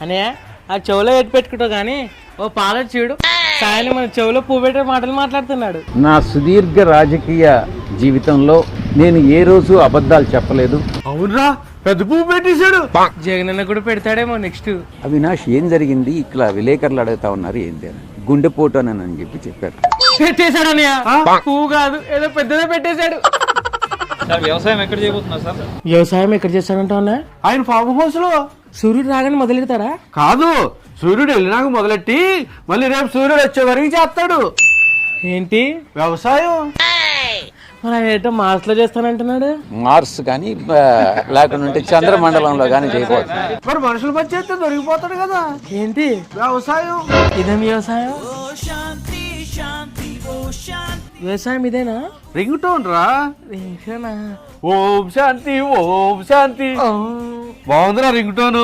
అనే ఆ చెవులో ఎట్టు పెట్టుకుంటావు కానీ ఓ పాల చూడు సాయని మన చెవులో పువ్వు పెట్టే మాటలు మాట్లాడుతున్నాడు. నా సుదీర్ఘ రాజకీయ జీవితంలో నేను ఏ రోజు అబద్ధాలు చెప్పలేదు. అవునరా, పెద్ద పువ్వు పెట్టేశాడు. జగనన్న కూడా పెడతాడేమో నెక్స్ట్. అవినాష్ ఏం జరిగింది ఇట్లా విలేకరులు అడుగుతా ఉన్నారు ఏంటి అని. గుండెపోటు అని చెప్పి చెప్పారు. పెట్టేశాడు అన్నయ్య, పువ్వు కాదు ఏదో పెద్దదే పెట్టేశాడు. వ్యవసాయం ఎక్కడ చేయబోతున్నారు సార్? వ్యవసాయం ఎక్కడ చేస్తాడంటావు అన్న? ఆయన ఫామ్ హౌస్ లో. సూర్యుడు రాగానే మొదలెడతాడా? కాదు, సూర్యుడు వెళ్ళినాక మొదలెట్టి మళ్ళీ రేపు సూర్యుడు వచ్చే వరకు చేస్తాడు. ఏంటి వ్యవసాయం? మరి ఆయన ఏంటో మార్స్ లో చేస్తానంటున్నాడు. మార్స్ కానీ లేకుంటే చంద్రమండలంలో కానీ చేయబోతున్నారు. మరి మనుషుల మధ్య చేస్తే దొరికిపోతాడు కదా. ఏంటి వ్యవసాయం? ఇదేం వ్యవసాయం? వ్యవసాయం ఇదేనా? రింగ్ టోన్ రా. రింగ్టోనా? ఓం శాంతి ఓం శాంతి. బాగుందిరా రింగ్ టోను.